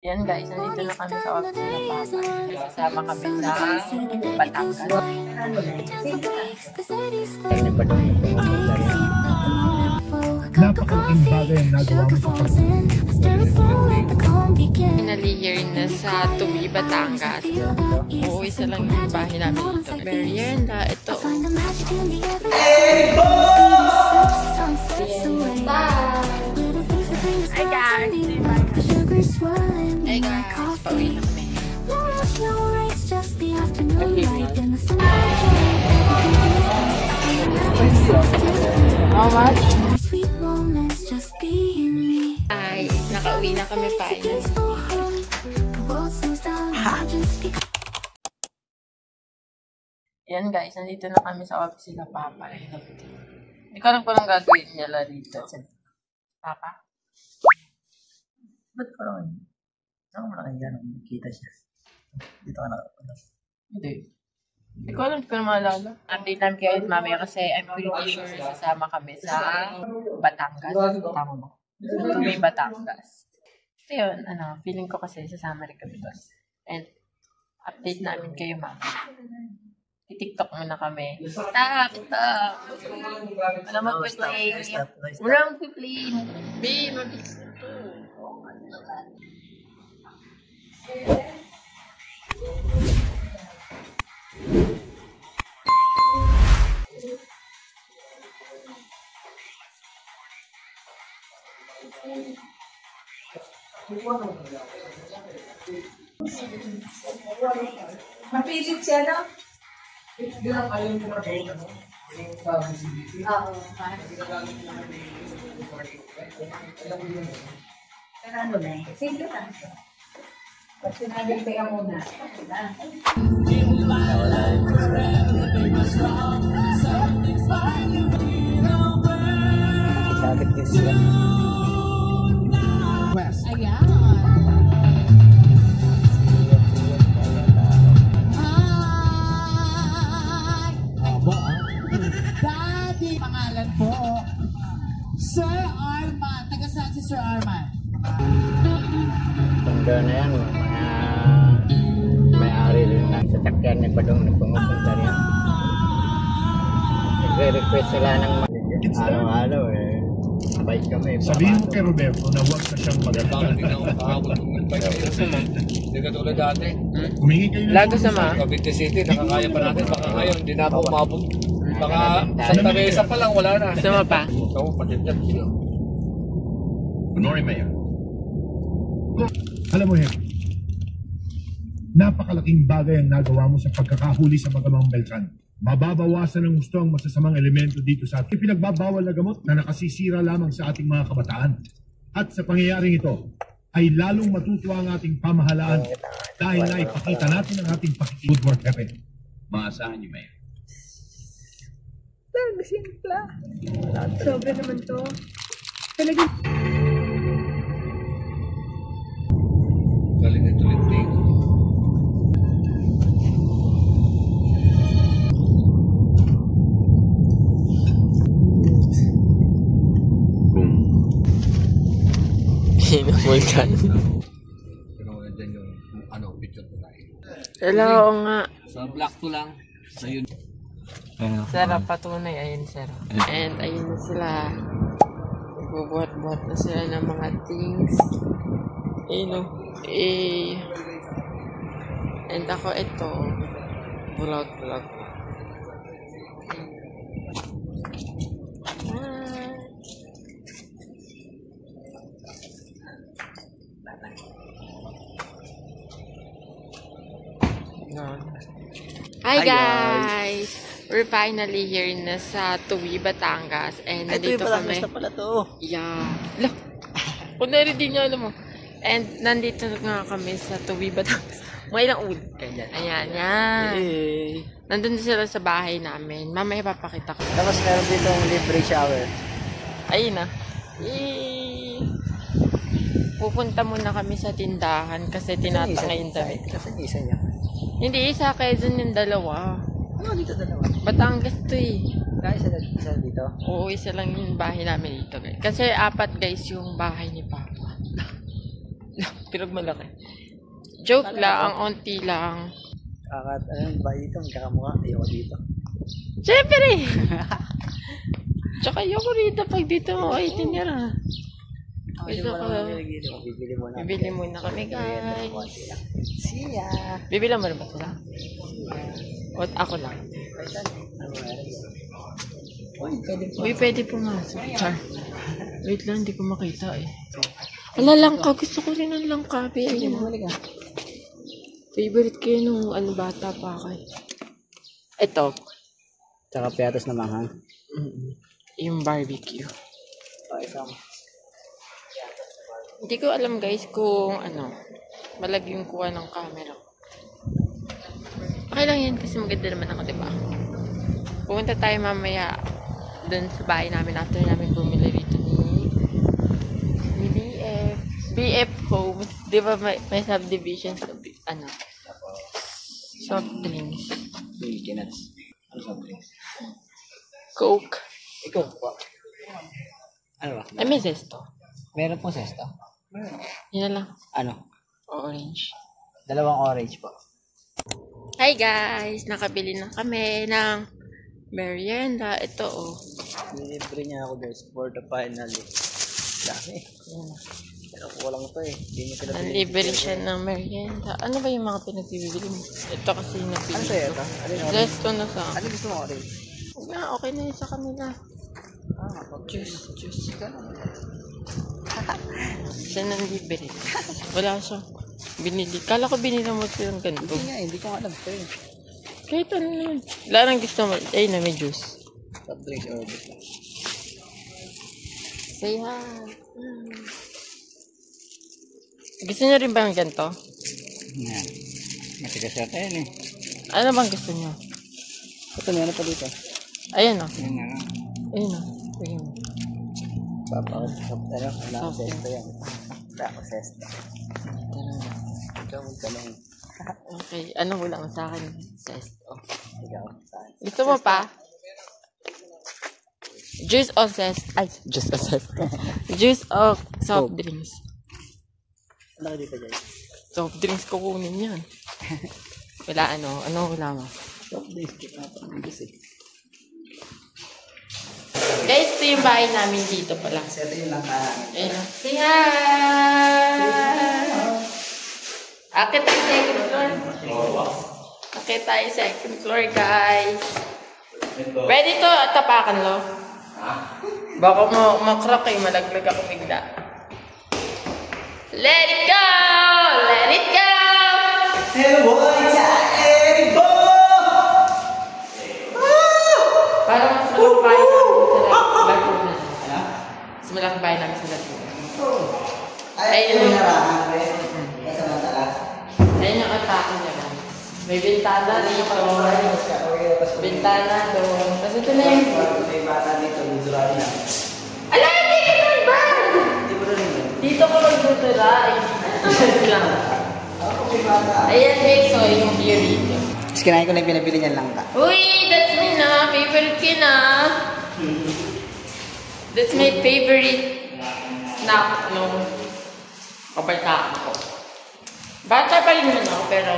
Yan guys, nandito na kami sa office na Papa. Kasama kami sa Batangas. Napakalaking bagay ang nagawa mo sa Finally here na sa Tuwi, Batangas. Oo, isa lang yung bahay namin dito. Merienda, ito. Hi guys! Hey guys! Pauwi na kami. How much? Ay, nakauwi na kami pa. Yan guys, nandito na kami sa office nila Papa. Hindi ko alam kung anong gagawin nila dito. Papa? Ba't ko naman? Saan mo naman yan? Nakikita siya. Dito ka nakapunta. Hindi. Hindi ko alam kung maalala. Update namin kayo mamaya kasi I'm pretty sure sasama kami sa Batangas. Tama mo? Tuwi, Batangas. So yun, feeling ko kasi sasama rin kami doon. And update namin kayo mamaya. I-TikTok muna kami. Stop! Wala mag-play. Wala mag-play. Babe, mabilis na to. Mapilit siya, no? Oo. Pero ano na eh? Simple lang siya. Pag sinabi ka muna. Sakit din siya. Ayan. Daddy, pangalan po. Sir Arman. Taga saan si Sir Arman? Tanda na yan, may-ari rin na sa sakyan ni Badong na pumupunta rin. Nagre-request sila ng araw-araw eh. Bike kami. Sabihin mo kay Roberto na huwag na siyang maganda. Hindi na ako makahabol ng bike. Hindi ka tulad dati. Humingi kayo ng Lago sama. Cavite City, nakakaya pa natin. Baka ngayon, hindi na ako umabot. Baka Santa Mesa pa lang, wala na. Sama pa. Ako, patid-tad sila. Honorin Mayor. Alam mo, Henry, napakalaking bagay ang nagawa mo sa pagkakahuli sa Magamang Beltran. Mababawasan ng gusto ang masasamang elemento dito sa ating pinagbabawal na gamot na nakasisira lamang sa ating mga kabataan. At sa pangyayaring ito, ay lalong matutuwa ang ating pamahalaan dahil na ipakita natin ang ating pakikid work effort. Maasahan niyo, Mayor. Sobra naman to. Talagang Galing ito ulit. Hinamulkan. Pero dyan yung picture ko tayo. Hello, nga. Sa black to lang. Sa yun. Sarap patunay, ayun sarap. And ayun na sila. Bubuhat-buhat na sila ng mga things. Ayun o. And ako ito. Vlog. Hi guys! We're finally here na sa Tuwi, Batangas. And nandito kami. Ito pala to. Yeah. Look! Kung nari din nyo, alam mo. And nandito nga kami sa Tuwi, Batangas. Mga ilang ulit. Ayan, yan. Hey. Nandun sila sa bahay namin. Mamaya papakita ko. Tapos meron dito ang libre shower. Ayun na. Pupunta muna kami sa tindahan kasi tinatangay yung damit. Kasi isa niya. Hindi, isa Quezon yung dalawa. Ano dito dalawa? Batangas to eh. Isa dito? Oo, isa lang yung bahay namin dito. Guys. Kasi 4 guys yung bahay ni Papa. Pinagmalaki. Joke lang, onti lang. Ba dito, magkakamukha. Ayoko dito. Siyempre! Tsaka ayoko rito pag dito mo ay tinira. Gusto ko. Bibili muna kami, guys. See ya! Bibili mo na ba sila? O ako lang? Uy, pwede pumasok. Char. Wait lang, hindi ko makita eh. Ala, langka. Gusto ko rin ng langka. Ayun. Favorite ko yun nung bata pa ako. Ito. Tsaka piatos na mahang. Yung barbecue. Hindi ko alam guys kung malag yung kuha ng camera. Okay lang yan kasi maganda naman ako, diba? Pumunta tayo mamaya dun sa bahay namin after namin bumili rito ni BF. BF Homes. Di ba may subdivision sa soft drinks. Ano soft drinks? Coke. Ikaw po. Ano ba? Ay, may zesto. Meron pong sesto. Yun na lang. Ano? Orange. 2 orange po. Hi guys! Nakabili na kami ng merienda. Ito Nilibre niya ako guys for the final. Dami. Pero kulang to eh. Hindi niya pinabili. Nanlibre siya ng merienda. Ano ba yung mga pinagbibili mo? Ito kasi yung napili. Ano sa'yo ito? Zesto na sa Ano gusto mo orange? Huwag na, okay na yun sa kanila. Juice. Siya nanlibre. Wala siya. Binili. Kala ko binili mo silang ganito. Hindi ko alam ito eh. Kahit ano naman. Wala nang gusto mo. Ay na, may juice. Soft drinks or juice. Say hi. Gusto niyo rin ba ng ganito? Yan. Matigas yata yan eh. Ano bang gusto niyo? Ito meron pa dito. Ayan o. Yan na lang. Ayun o. Ayun. Wala akong sesto yan. Wala akong sesto. Ikaw magtanong. Okay. Ano mo lang sa akin? Zesto. Ikaw. Gusto mo pa? Juice o zest? Ay, juice o zest. Juice o soft drinks. Ano ka dito guys? Soft drinks ko kunin yan. Wala ano wala mo? Soft drinks. Juice eh. Guys, ito yung bahay namin dito pala. Ito yung lang ka. Ayun o. Say hi! Akit tayo second floor. Akit tayo second floor, guys. Pwede to tapakan lo? Baka makrak eh, malaglag ako bigla. Let it go! Let it go! Parang mas malaking bahay namin sa Laguna. Mas malaking bahay namin sa Laguna. Ayun yung ayun yung atake niya, guys. May bintana dito. Bintana doon. Tapos ito na yung May bata dito, dudurali na. ala, hindi ka naman ba? Dito ko magdudura. Ayan, guys. So, yung beer dito. Tapos kinain ko na yung pinabili niyan lang ka. Uy, that's me na. Favorite ko na. That's my favorite snack nung kabataan ko. Bata pa rin naman ako, pero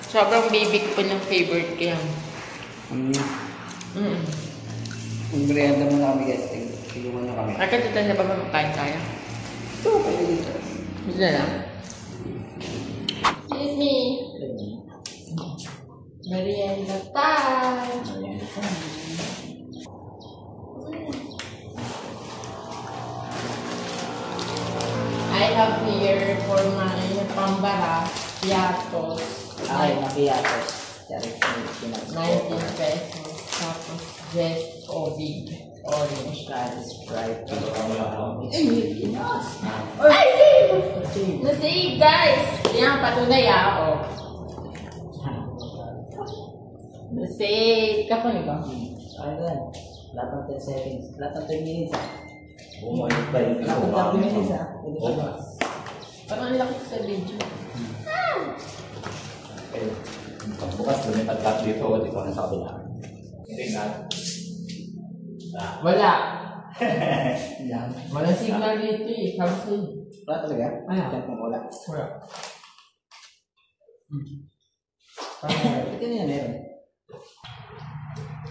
sobrang baby ko pa ng favorite ko yan. Kung merienda mo na kami guys, tulungan nyo kami. Nakakita na ba magkain tayo? Ito, pwede dito. Gusto na lang. Excuse me. Merienda time. I have here for my pambara, piatos. Ay, nakiyatos. 19 pesos. Tapos just big orange Sprite. Ay, save! Na-save, guys! Yan, patunay ako. Na-save. Kapag ba? Ay, gan. Lahat ng 10 seconds. Lahat ng 10 minutes ah. Lahat Lahat ng 10 minutes ah. Parang ang laki ko sa video. Bukas lumipat ka dito, di ko na sa kabila. Hindi na. Wala. Yan. Walang signal dito eh. Sabi sa'yo. Wala talaga? Wala. Yan kung wala. Wala. Ito na yan meron.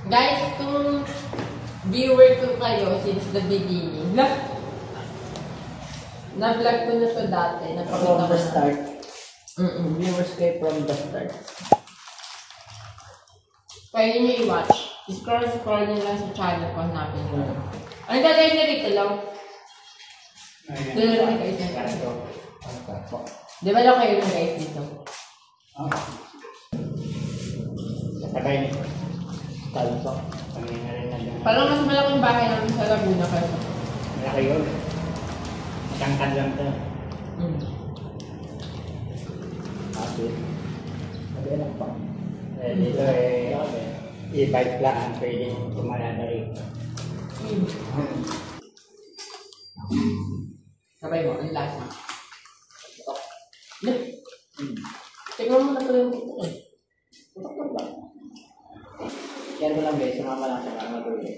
Guys, kung viewer ko kayo since the beginning, na-vlog ko na to dati. From the start. Viewers kayo from the start. Pwede nyo i-watch. Scroll nyo lang sa channel ko. Hanapin nyo lang. Ano gagawin nyo dito lang? Doon lang kayo sa dito. Di ba lang kayo lang guys dito? Sakay niyo. Talso. Pangingarin na lang. Parang mas malaking bahay namin sa Laguna kayo. Malaki yun. Matangkad lang ito. Kapit. Mag-ilang pa. Dito e-bike lang ang pwede tumalada rin. Sabay mo, ang lasa. Tignan mo na ito yung ito eh. Yan ko lang guys, sumama lang siya para mag-ulit.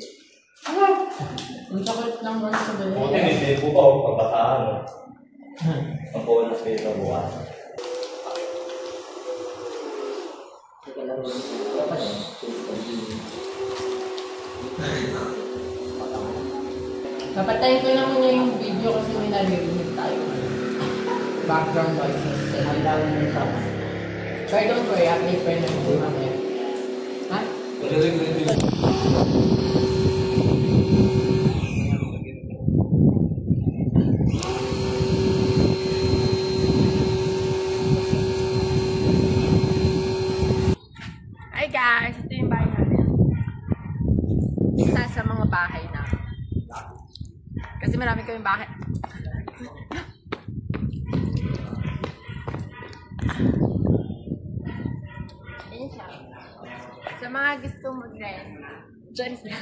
Ang sakit lang mo sa Buti dali. may debo pa o pagbataan. Ang bonus kayo sa buwan. Ito lang rin. Dapat eh. Napatayin ko na muna yung video kasi may naririnig tayo. Background noises. Ang dami ng sounds. So I don't worry, update ko yun yung mamaya. Ha? Hi guys! Ito yung bahay namin. Isa sa mga bahay na. Kasi marami kaming bahay. Ayan siya. Sa mga gusto mag-rent. Diyan siya.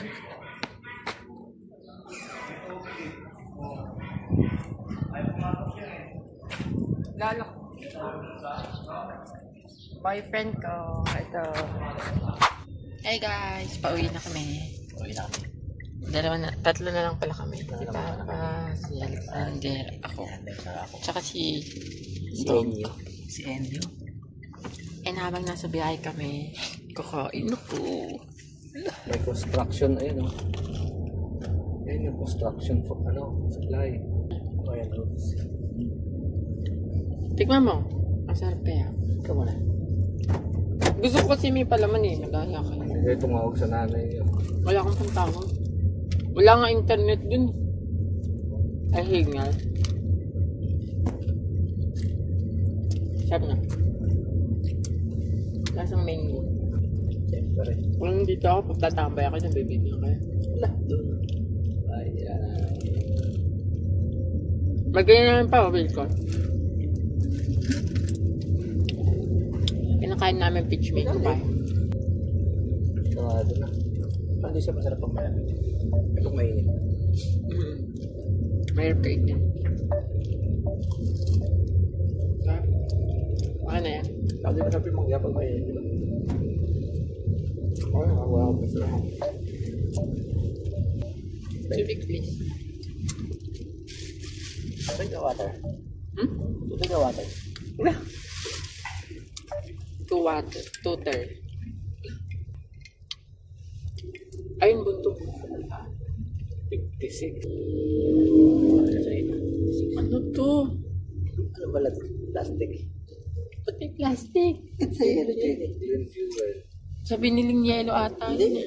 Lalo ko. Boyfriend ko. Ito. Hey guys! Pauwi na kami. Tatlo na lang pala kami. Si Papa, si Alexander, ako. Tsaka si Enyo. Si Enyo. And habang nasa biyahe kami, kakain ako. May construction, ayun o. Ayun yung construction for supply. Ayan o. Tikman mo. Ang sarap kaya. Ikaw mo na. Gusto ko kasi may palaman eh. Nagaya kayo. Hindi tumawag sa nanay niya. Wala akong pantawag. Wala nga internet dun. Ay, hingal. Sarap na. Lasang menu. Siyempre. Kung dito ako, pagtatambay ako, nabibigyan kayo. Wala, doon. Ay, yan. Magganyan namin pa, Will ko. Kinakain namin peach mango pa. Doon na. Hindi siya masarap pang malamig. Itong mainit. Mayroon kayo din. Ano yan? Hindi masarap yung mangga pag mainit. Oh, wow. Masarap. Tubig, please. Tubig o water? Tubig o water? Wala. 2 water. 2 ayun, bunto. 56. Ano to? Ano ba lang? Plastic. Ba't may plastic? Sa yelo dyan eh. Green fuel. Sa biniling yelo ata. Hindi.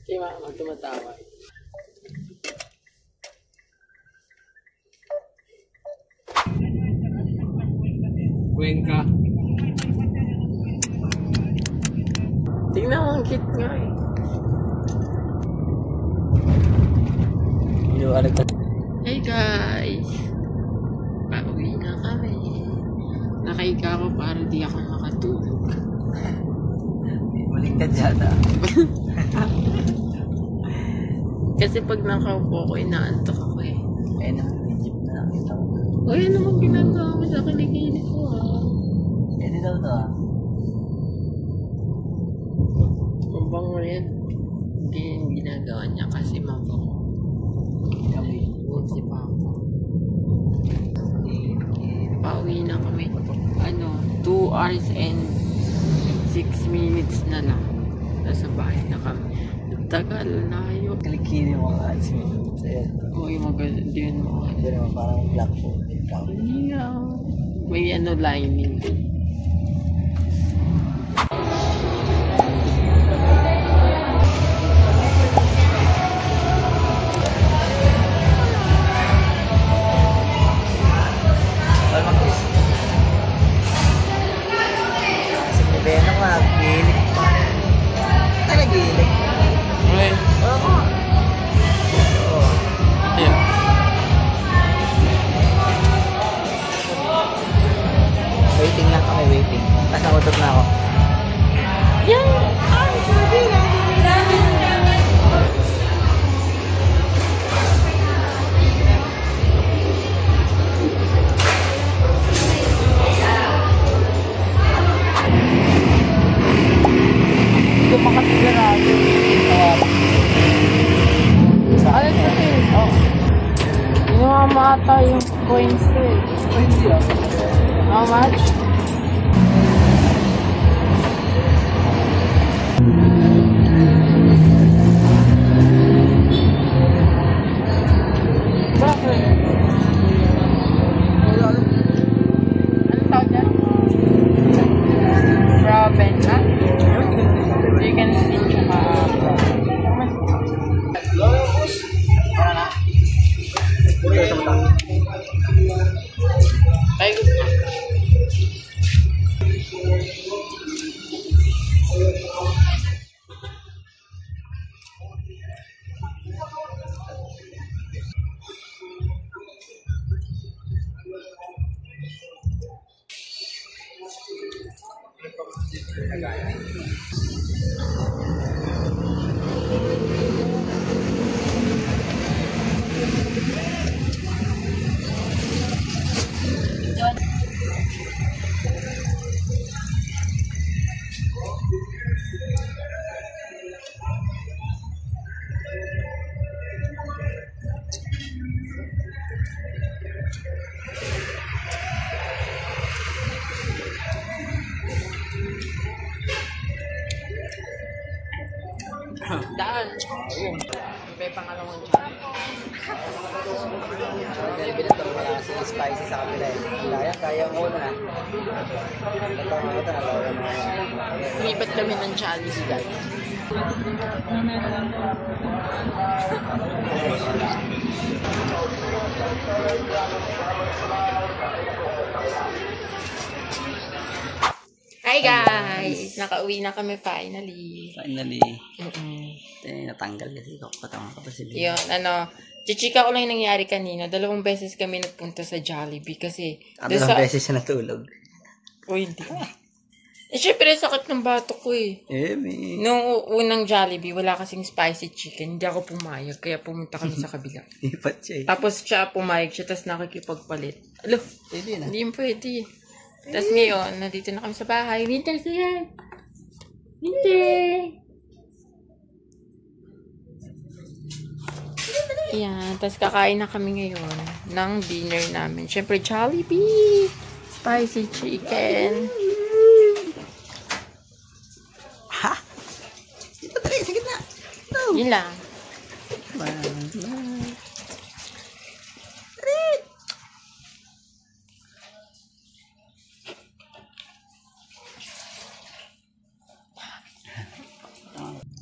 Kaya mama, tumatawa. Cuenca. Tingnan mo, ang cute nga eh. Hey guys! Pauwi na kami. Nakahiga ako para di ako makatulog. Maligtad yata. Kasi pag nakaupo ako, inaantok ako eh. Ayun na, Egypt na nakita ko. Uy, ano bang ginagawa mo sa kilikili ko Pwede daw to Mabango yan. Hindi yung ginagawa niya kasi mabango. Si Papa. Pauwi na kami. 2 hours and 6 minutes na lang. Nasa bahay na kami. Tagal na yun. Kilikili mo nga ads minutes. Ayan. Uy, maganda din mo. Ito naman parang black po. Yeah. May lining din. Benong mag-gilig pa. Nag-gilig. Okay. Oo. Yeah. Waiting lang kami, waiting. Tapos nakutot na ako. Hindi pa kasi ganado. Ano ito eh? Oh. Inumamata yung coins ko eh. How much? Bakit? Anong tawag dyan? Robin, ha? Chicken skin tsaka ay gusto. Daan. Ayun. May pangalawang challenge. Bilat ko wala kasi spicy sa kabila eh. Kaya mo na. Ito na. Lumipat kami ng challenge, guys. Hi guys! Nakauwi na kami finally. Finally. Natanggal kasi ako. Patama ka pa si Bill. Yun, chichika ko lang yung nangyari kanina. 2 beses kami nagpunta sa Jollibee kasi... Dalawang beses siya natulog. Uy, hindi. Syempre, sakit ng batok ko eh. May... Nung unang Jollibee, wala kasing spicy chicken. Hindi ako pumayag, kaya pumunta kami sa kabila. Ipat siya eh. Tapos siya pumayag siya, tapos nakikipagpalit. Alo, Pwede na. hindi yung pwede. Tapos ngayon, nandito na kami sa bahay. Winter siya. Winter! Ayan, tapos kakain na kami ngayon ng dinner namin. Siyempre, Jollibee! Spicy chicken. Ha? Ito tayo, sa gitna. Yun lang.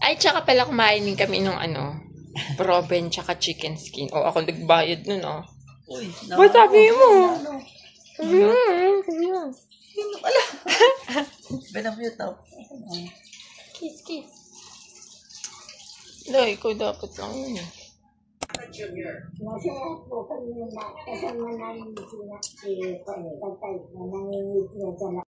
Ay, tsaka pala kumain din kami nung Proben tsaka chicken skin. O, ako nagbayad nun, oh. Uy, Ba't sabi mo? Sabi mo. Wala. Benamute ako. Kiss, kiss. Hindi, ikaw dapat lang yun eh. Kasi po kami na kasama namin sila si Pagtay na nanginginig na dyan